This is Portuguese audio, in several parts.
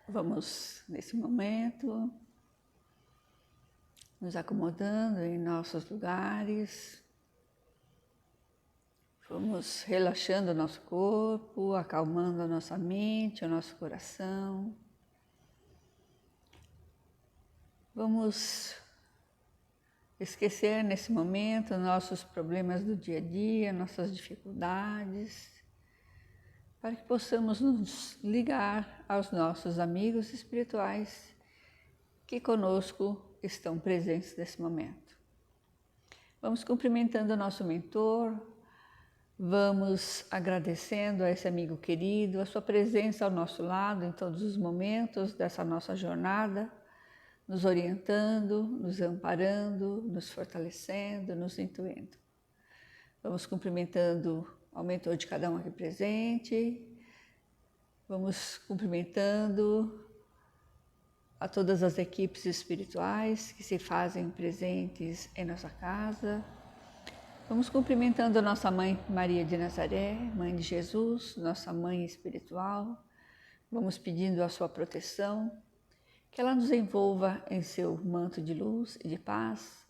Vamos, nesse momento, nos acomodando em nossos lugares. Vamos relaxando o nosso corpo, acalmando a nossa mente, o nosso coração. Vamos esquecer nesse momento nossos problemas do dia a dia, nossas dificuldades, para que possamos nos ligar aos nossos amigos espirituais que conosco estão presentes nesse momento. Vamos cumprimentando o nosso mentor, vamos agradecendo a esse amigo querido, a sua presença ao nosso lado em todos os momentos dessa nossa jornada, nos orientando, nos amparando, nos fortalecendo, nos intuindo. Vamos cumprimentando ao mentor de cada um aqui presente, vamos cumprimentando a todas as equipes espirituais que se fazem presentes em nossa casa. Vamos cumprimentando a nossa Mãe Maria de Nazaré, Mãe de Jesus, nossa Mãe espiritual. Vamos pedindo a sua proteção, que ela nos envolva em seu manto de luz e de paz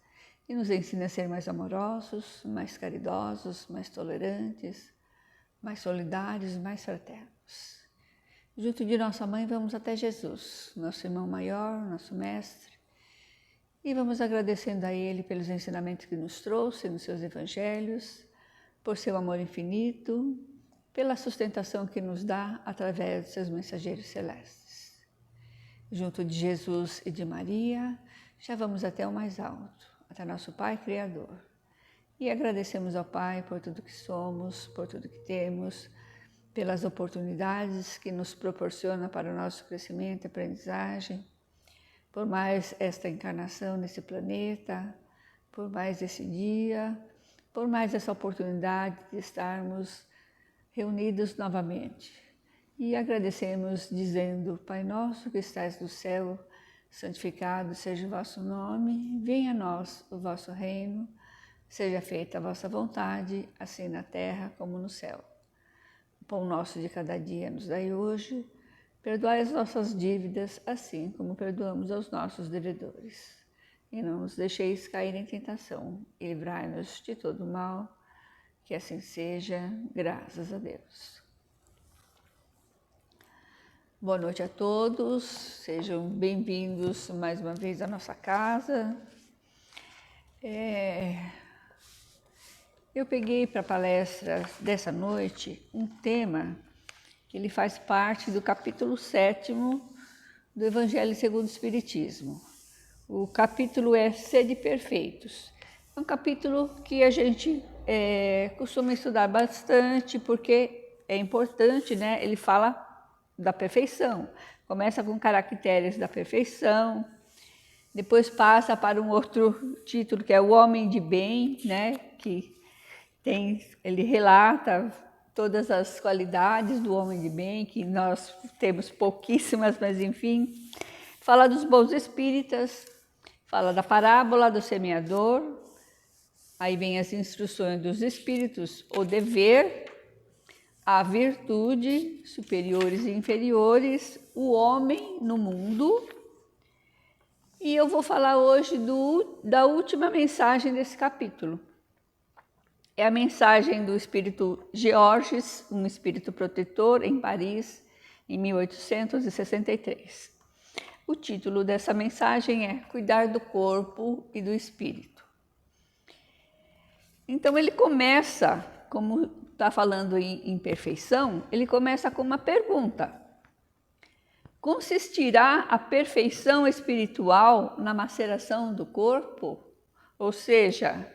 e nos ensine a ser mais amorosos, mais caridosos, mais tolerantes, mais solidários, mais fraternos. Junto de nossa Mãe, vamos até Jesus, nosso irmão maior, nosso mestre, e vamos agradecendo a Ele pelos ensinamentos que nos trouxe nos seus evangelhos, por seu amor infinito, pela sustentação que nos dá através de seus mensageiros celestes. Junto de Jesus e de Maria, já vamos até o mais alto, até nosso Pai Criador. E agradecemos ao Pai por tudo que somos, por tudo que temos, pelas oportunidades que nos proporciona para o nosso crescimento e aprendizagem, por mais esta encarnação nesse planeta, por mais esse dia, por mais essa oportunidade de estarmos reunidos novamente. E agradecemos dizendo: Pai nosso que estais no céu, santificado seja o vosso nome, venha a nós o vosso reino, seja feita a vossa vontade, assim na terra como no céu. O pão nosso de cada dia nos dai hoje, perdoai as nossas dívidas, assim como perdoamos aos nossos devedores. E não nos deixeis cair em tentação, e livrai-nos de todo mal, que assim seja, graças a Deus. Boa noite a todos, sejam bem-vindos mais uma vez à nossa casa. Eu peguei para a palestra dessa noite um tema que ele faz parte do capítulo 7º do Evangelho segundo o Espiritismo. O capítulo é Sede Perfeitos. É um capítulo que a gente costuma estudar bastante porque é importante, né? Ele fala da perfeição. Começa com caracteres da perfeição, depois passa para um outro título que é O Homem de Bem, né? Ele relata todas as qualidades do homem de bem, que nós temos pouquíssimas, mas enfim. Fala dos bons espíritas, fala da parábola do semeador, aí vem as instruções dos espíritos, o dever, a virtude, superiores e inferiores, o homem no mundo. E eu vou falar hoje da última mensagem desse capítulo. É a mensagem do espírito Georges, um espírito protetor em Paris, em 1863. O título dessa mensagem é Cuidar do Corpo e do Espírito. Então ele começa, como está falando em perfeição, ele começa com uma pergunta. Consistirá a perfeição espiritual na maceração do corpo? Ou seja,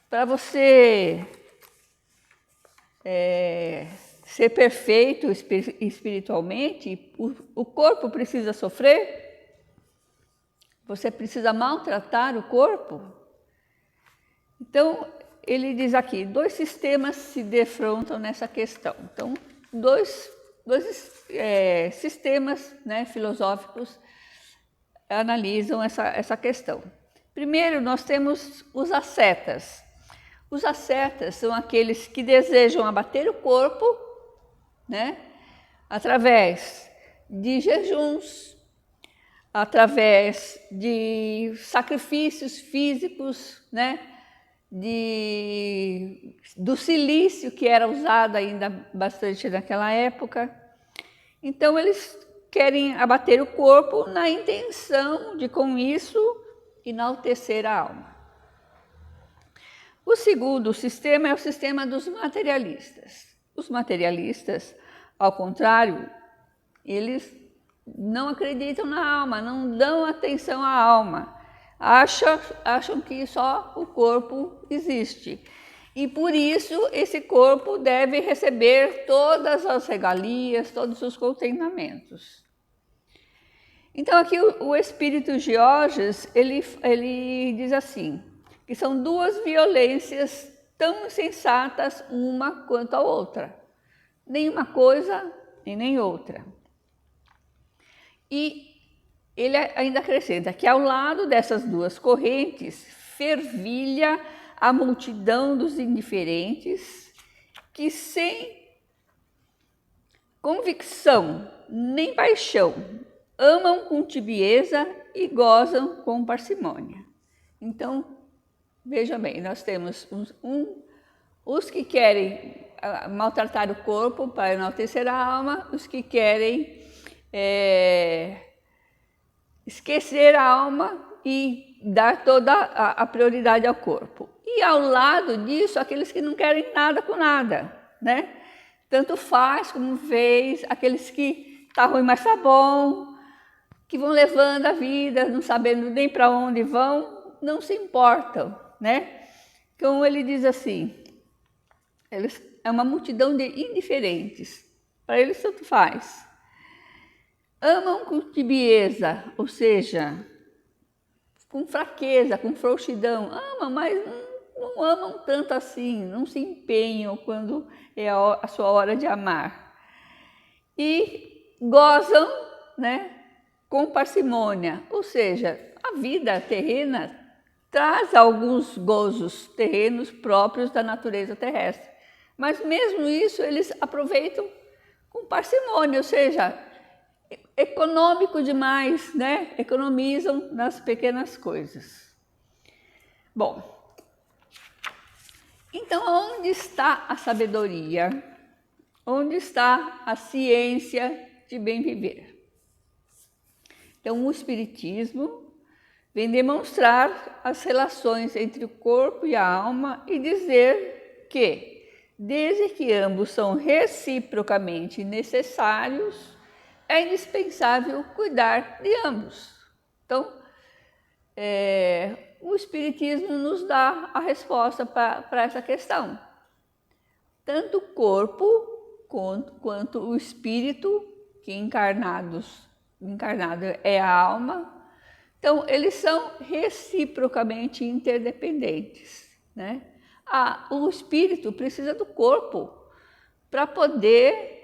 para você ser perfeito espiritualmente, o corpo precisa sofrer? Você precisa maltratar o corpo? Então, ele diz aqui, 2 sistemas se defrontam nessa questão. Então, dois sistemas, né, filosóficos analisam essa questão. Primeiro, nós temos os ascetas. Os ascetas são aqueles que desejam abater o corpo, né, através de jejuns, através de sacrifícios físicos, né? Do silício, que era usado ainda bastante naquela época. Então, eles querem abater o corpo na intenção de, com isso, enaltecer a alma. O segundo sistema é o sistema dos materialistas. Os materialistas, ao contrário, eles não acreditam na alma, não dão atenção à alma. Acham que só o corpo existe. E por isso esse corpo deve receber todas as regalias, todos os contentamentos. Então aqui o espírito Georges, ele diz assim, que são duas violências tão insensatas uma quanto a outra. Nem uma coisa e nem outra. E ele ainda acrescenta que ao lado dessas duas correntes fervilha a multidão dos indiferentes que sem convicção nem paixão amam com tibieza e gozam com parcimônia. Então, veja bem, nós temos os que querem maltratar o corpo para enaltecer a alma, os que querem esquecer a alma e dar toda a prioridade ao corpo. E ao lado disso, aqueles que não querem nada com nada, né? Tanto faz como fez, aqueles que tá ruim, mas tá bom, que vão levando a vida, não sabendo nem para onde vão, não se importam, né? Então ele diz assim, é uma multidão de indiferentes, para eles tanto faz. Amam com tibieza, ou seja, com fraqueza, com frouxidão. Amam, mas não amam tanto assim, não se empenham quando é a sua hora de amar. E gozam, né, com parcimônia, ou seja, a vida terrena traz alguns gozos terrenos próprios da natureza terrestre. Mas mesmo isso eles aproveitam com parcimônia, ou seja, econômico demais, né? Economizam nas pequenas coisas. Bom, então onde está a sabedoria? Onde está a ciência de bem viver? Então o Espiritismo vem demonstrar as relações entre o corpo e a alma e dizer que, desde que ambos são reciprocamente necessários, é indispensável cuidar de ambos. Então, o Espiritismo nos dá a resposta para essa questão. Tanto o corpo quanto o espírito, que encarnado é a alma, então eles são reciprocamente interdependentes, né? O espírito precisa do corpo para poder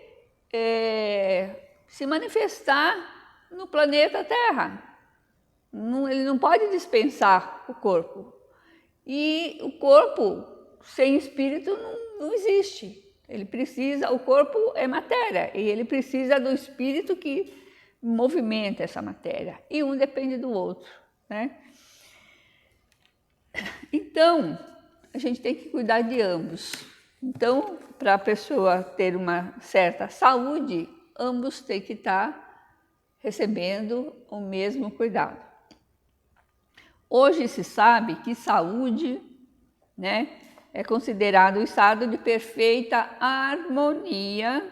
se manifestar no planeta Terra. Ele não pode dispensar o corpo. E o corpo sem espírito não existe. O corpo é matéria e ele precisa do espírito que movimenta essa matéria. E um depende do outro, né? Então, a gente tem que cuidar de ambos. Então, para a pessoa ter uma certa saúde, ambos têm que estar recebendo o mesmo cuidado. Hoje se sabe que saúde, né, é considerado o estado de perfeita harmonia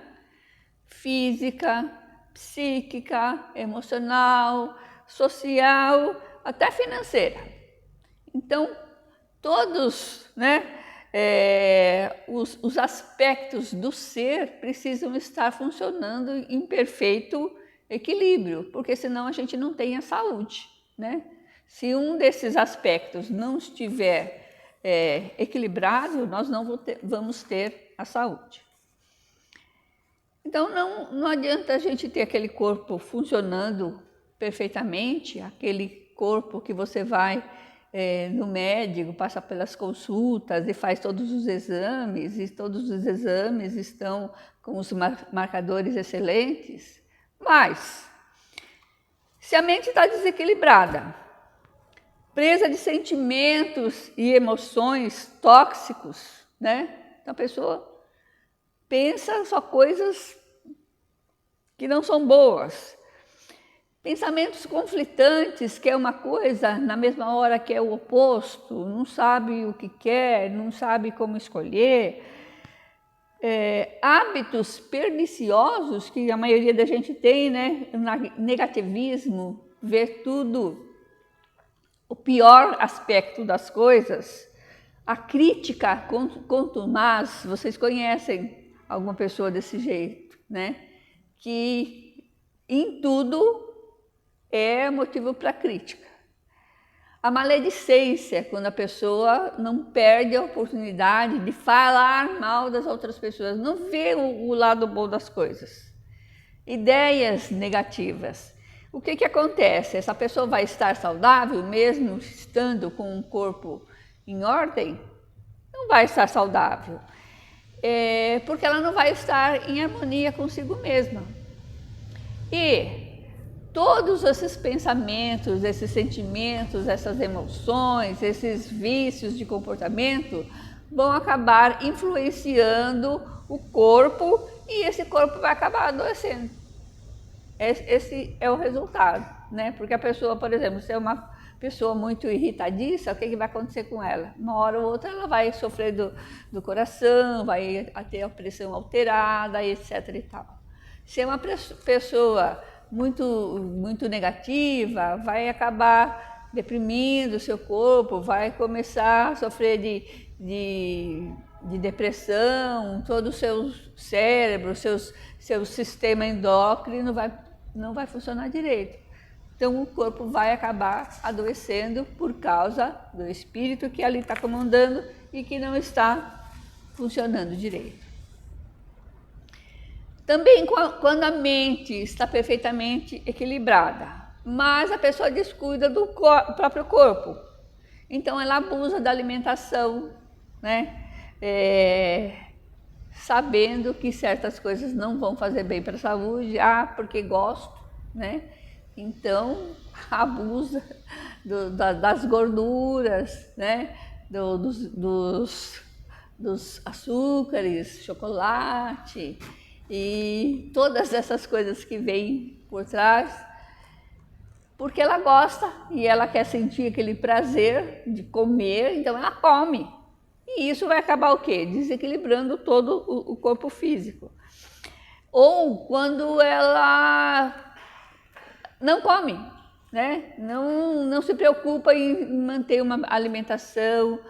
física, psíquica, emocional, social, até financeira. Então, todos, né, os aspectos do ser precisam estar funcionando em perfeito equilíbrio, porque senão a gente não tem a saúde, né? Se um desses aspectos não estiver equilibrado, nós não vamos ter a saúde. Então, não adianta a gente ter aquele corpo funcionando perfeitamente, aquele corpo que você vai no médico, passa pelas consultas e faz todos os exames, e todos os exames estão com os marcadores excelentes, Mas, se a mente está desequilibrada, presa de sentimentos e emoções tóxicos, né? Então a pessoa pensa só coisas que não são boas. Pensamentos conflitantes, que é uma coisa, na mesma hora que é o oposto, não sabe o que quer, não sabe como escolher. Hábitos perniciosos que a maioria da gente tem, né? Negativismo, ver tudo, o pior aspecto das coisas, a crítica contumaz. Vocês conhecem alguma pessoa desse jeito, né? Que em tudo é motivo para crítica. A maledicência, quando a pessoa não perde a oportunidade de falar mal das outras pessoas, não vê o lado bom das coisas. Ideias negativas. O que acontece? Essa pessoa vai estar saudável mesmo estando com um corpo em ordem? Não vai estar saudável, porque ela não vai estar em harmonia consigo mesma. E todos esses pensamentos, esses sentimentos, essas emoções, esses vícios de comportamento vão acabar influenciando o corpo e esse corpo vai acabar adoecendo. Esse é o resultado, né? Porque a pessoa, por exemplo, se é uma pessoa muito irritadiça, o que vai acontecer com ela? Uma hora ou outra ela vai sofrer do coração, vai ter a pressão alterada, etc. e tal. Se é uma pessoa muito negativa, vai acabar deprimindo o seu corpo, vai começar a sofrer de depressão, todo o seu cérebro, seu sistema endócrino não vai funcionar direito. Então o corpo vai acabar adoecendo por causa do espírito que ali está comandando e que não está funcionando direito. Também quando a mente está perfeitamente equilibrada, mas a pessoa descuida do próprio corpo. Então ela abusa da alimentação, né? Sabendo que certas coisas não vão fazer bem para a saúde, porque gosto, né? Então abusa das gorduras, né? Dos açúcares, chocolate e todas essas coisas que vêm por trás, porque ela gosta e ela quer sentir aquele prazer de comer, então ela come. E isso vai acabar o quê? Desequilibrando todo o corpo físico. Ou quando ela não come, né? Não se preocupa em manter uma alimentação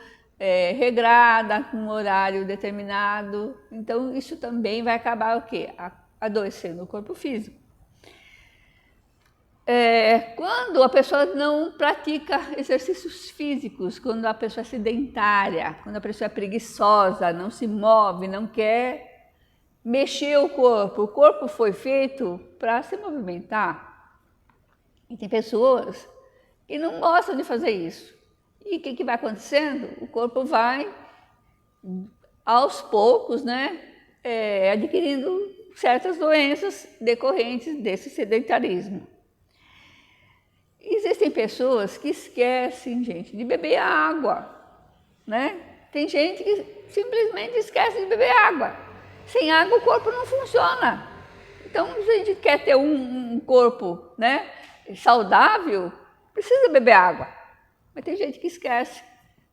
regrada, com um horário determinado. Então, isso também vai acabar o quê? Adoecendo o corpo físico. Quando a pessoa não pratica exercícios físicos, quando a pessoa é sedentária, quando a pessoa é preguiçosa, não se move, não quer mexer o corpo foi feito para se movimentar. E tem pessoas que não gostam de fazer isso. E o que vai acontecendo? O corpo vai, aos poucos, né, adquirindo certas doenças decorrentes desse sedentarismo. Existem pessoas que esquecem, gente, de beber água, né? Tem gente que simplesmente esquece de beber água. Sem água o corpo não funciona. Então, se a gente quer ter um corpo, né, saudável, precisa beber água. Mas tem gente que esquece,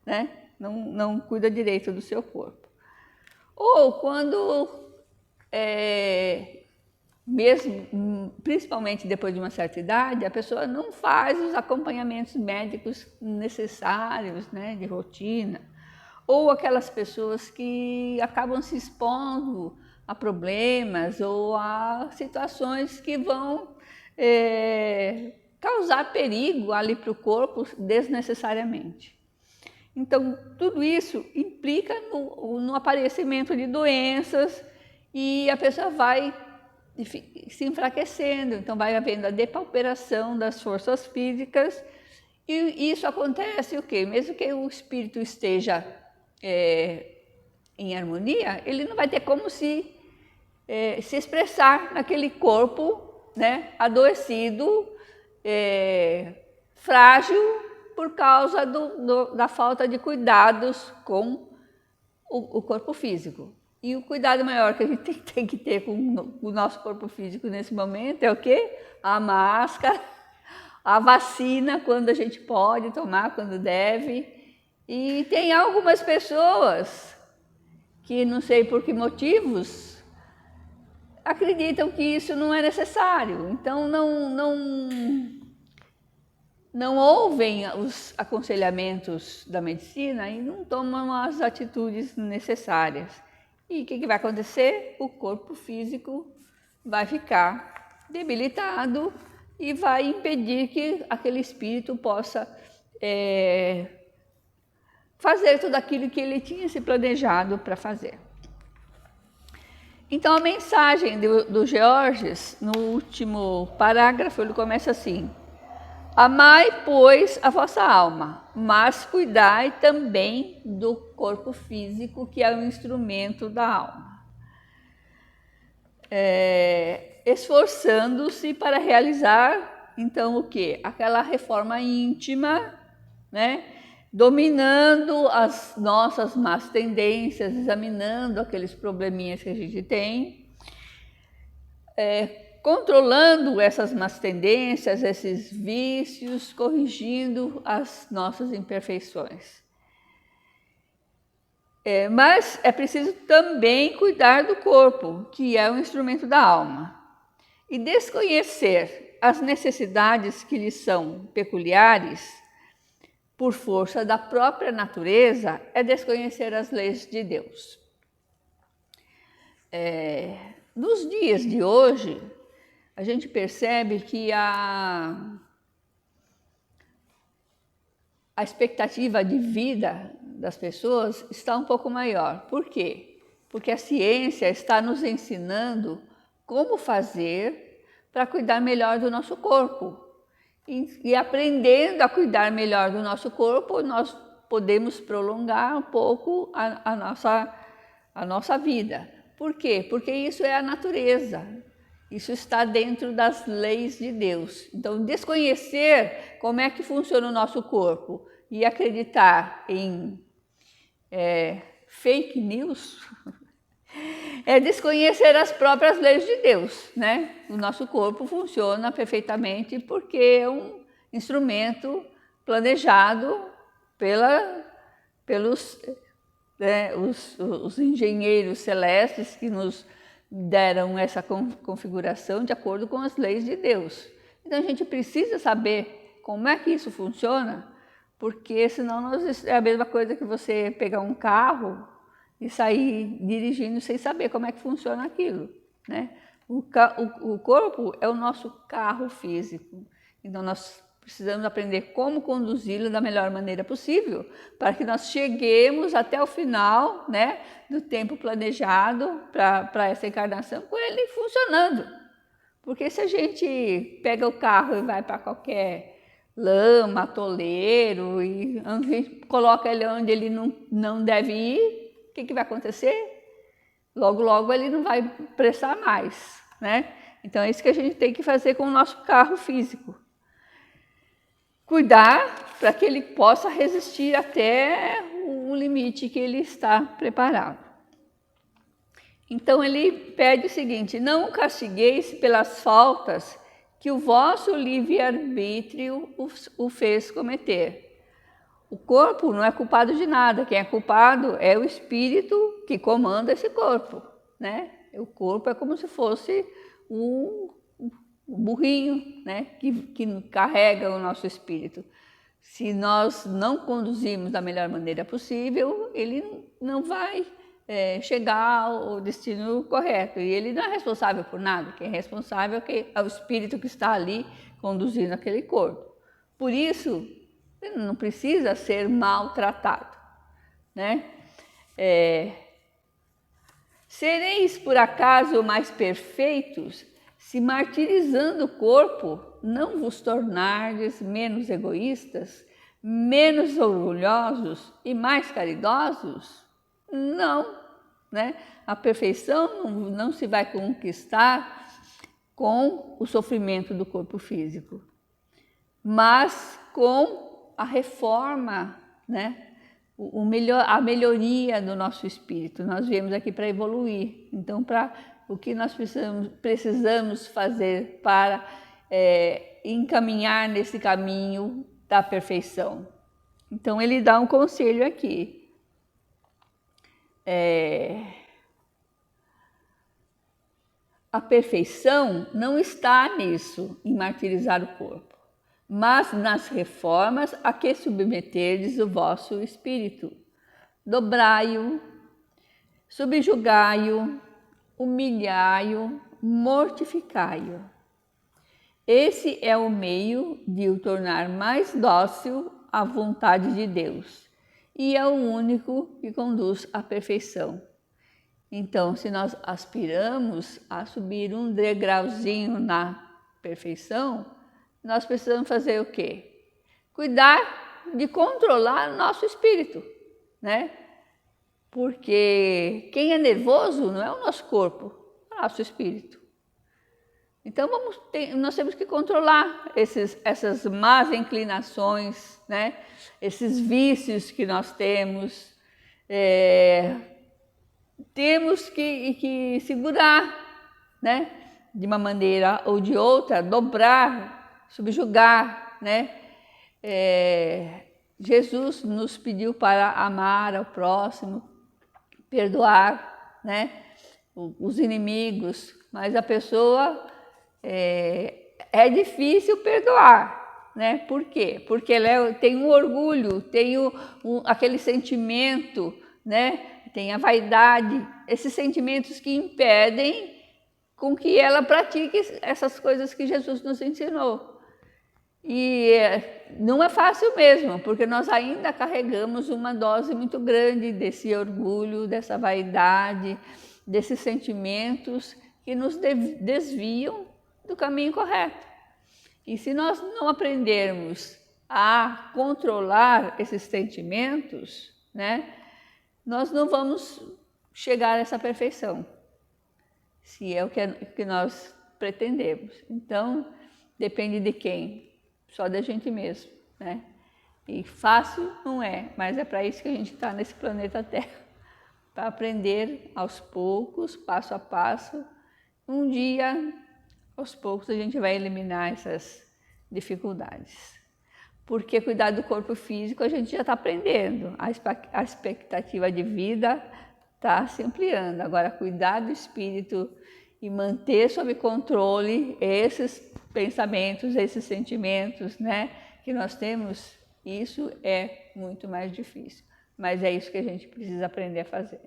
né? Não cuida direito do seu corpo. Ou quando, mesmo, principalmente depois de uma certa idade, a pessoa não faz os acompanhamentos médicos necessários, né, de rotina. Ou aquelas pessoas que acabam se expondo a problemas ou a situações que vão causar perigo ali para o corpo desnecessariamente. Então, tudo isso implica no aparecimento de doenças e a pessoa vai se enfraquecendo, então vai havendo a depauperação das forças físicas e isso acontece o quê? Mesmo que o espírito esteja em harmonia, ele não vai ter como se expressar naquele corpo né, adoecido, frágil por causa da falta de cuidados com o corpo físico. E o cuidado maior que a gente tem que ter com o nosso corpo físico nesse momento é o quê? A máscara, a vacina quando a gente pode tomar, quando deve. E tem algumas pessoas que, não sei por que motivos, acreditam que isso não é necessário. Então não ouvem os aconselhamentos da medicina e não tomam as atitudes necessárias. E o que vai acontecer? O corpo físico vai ficar debilitado e vai impedir que aquele espírito possa fazer tudo aquilo que ele tinha se planejado para fazer. Então a mensagem do Georges, no último parágrafo, ele começa assim: amai, pois, a vossa alma, mas cuidai também do corpo físico, que é o instrumento da alma. Esforçando-se para realizar, então, o quê? Aquela reforma íntima, né? Dominando as nossas más tendências, examinando aqueles probleminhas que a gente tem, controlando essas más tendências, esses vícios, corrigindo as nossas imperfeições. Mas é preciso também cuidar do corpo, que é o instrumento da alma, e desconhecer as necessidades que lhe são peculiares por força da própria natureza é desconhecer as leis de Deus. Nos dias de hoje, a gente percebe que a expectativa de vida das pessoas está um pouco maior. Por quê? Porque a ciência está nos ensinando como fazer para cuidar melhor do nosso corpo. E aprendendo a cuidar melhor do nosso corpo, nós podemos prolongar um pouco a nossa vida. Por quê? Porque isso é a natureza. Isso está dentro das leis de Deus. Então, desconhecer como é que funciona o nosso corpo e acreditar em fake news é desconhecer as próprias leis de Deus, né? O nosso corpo funciona perfeitamente porque é um instrumento planejado pelos os engenheiros celestes que nos deram essa configuração de acordo com as leis de Deus. Então a gente precisa saber como é que isso funciona, porque senão é a mesma coisa que você pegar um carro e sair dirigindo sem saber como é que funciona aquilo, né? O corpo é o nosso carro físico, então nós precisamos aprender como conduzi-lo da melhor maneira possível para que nós cheguemos até o final, né, do tempo planejado para essa encarnação com ele funcionando. Porque se a gente pega o carro e vai para qualquer lama, atoleiro e coloca ele onde ele não deve ir, o que vai acontecer? Logo, logo ele não vai prestar mais, né? Então é isso que a gente tem que fazer com o nosso carro físico. Cuidar para que ele possa resistir até o limite que ele está preparado. Então ele pede o seguinte: não o castigueis pelas faltas que o vosso livre-arbítrio o fez cometer. O corpo não é culpado de nada, quem é culpado é o espírito que comanda esse corpo, né? O corpo é como se fosse um burrinho, né? que carrega o nosso espírito. Se nós não conduzirmos da melhor maneira possível, ele não vai chegar ao destino correto. E ele não é responsável por nada, quem é responsável é o espírito que está ali conduzindo aquele corpo. Por isso, ele não precisa ser maltratado, né? Sereis por acaso mais perfeitos se martirizando o corpo não vos tornardes menos egoístas, menos orgulhosos e mais caridosos? Não, né? A perfeição não se vai conquistar com o sofrimento do corpo físico, mas com a reforma, né? A melhoria do nosso espírito. Nós viemos aqui para evoluir. Então, o que nós precisamos fazer para encaminhar nesse caminho da perfeição? Então, ele dá um conselho aqui. A perfeição não está nisso, em martirizar o corpo, mas nas reformas a que submeterdes o vosso espírito. Dobrai-o, subjugai-o, humilhai-o, mortificai-o. Esse é o meio de o tornar mais dócil à vontade de Deus e é o único que conduz à perfeição. Então, se nós aspiramos a subir um degrauzinho na perfeição, nós precisamos fazer o quê? Cuidar de controlar o nosso espírito, né? Porque quem é nervoso não é o nosso corpo, é o nosso espírito. Então, nós temos que controlar essas más inclinações, né? Esses vícios que nós temos. Temos que segurar, né? De uma maneira ou de outra, dobrar, subjugar, né? Jesus nos pediu para amar ao próximo, perdoar, né? Os inimigos, mas a pessoa é difícil perdoar, né? Por quê? Porque ela tem um orgulho, tem aquele sentimento, né? Tem a vaidade, esses sentimentos que impedem com que ela pratique essas coisas que Jesus nos ensinou. E não é fácil mesmo, porque nós ainda carregamos uma dose muito grande desse orgulho, dessa vaidade, desses sentimentos que nos desviam do caminho correto. E se nós não aprendermos a controlar esses sentimentos, né, nós não vamos chegar a essa perfeição, se é o que nós pretendemos. Então, depende de quem? Só da gente mesmo, né? E fácil não é, mas é para isso que a gente está nesse planeta Terra, para aprender aos poucos, passo a passo. Um dia, aos poucos, a gente vai eliminar essas dificuldades. Porque cuidar do corpo físico a gente já está aprendendo, a expectativa de vida está se ampliando. Agora, cuidar do espírito e manter sob controle esses pensamentos, esses sentimentos, né, que nós temos, isso é muito mais difícil. Mas é isso que a gente precisa aprender a fazer.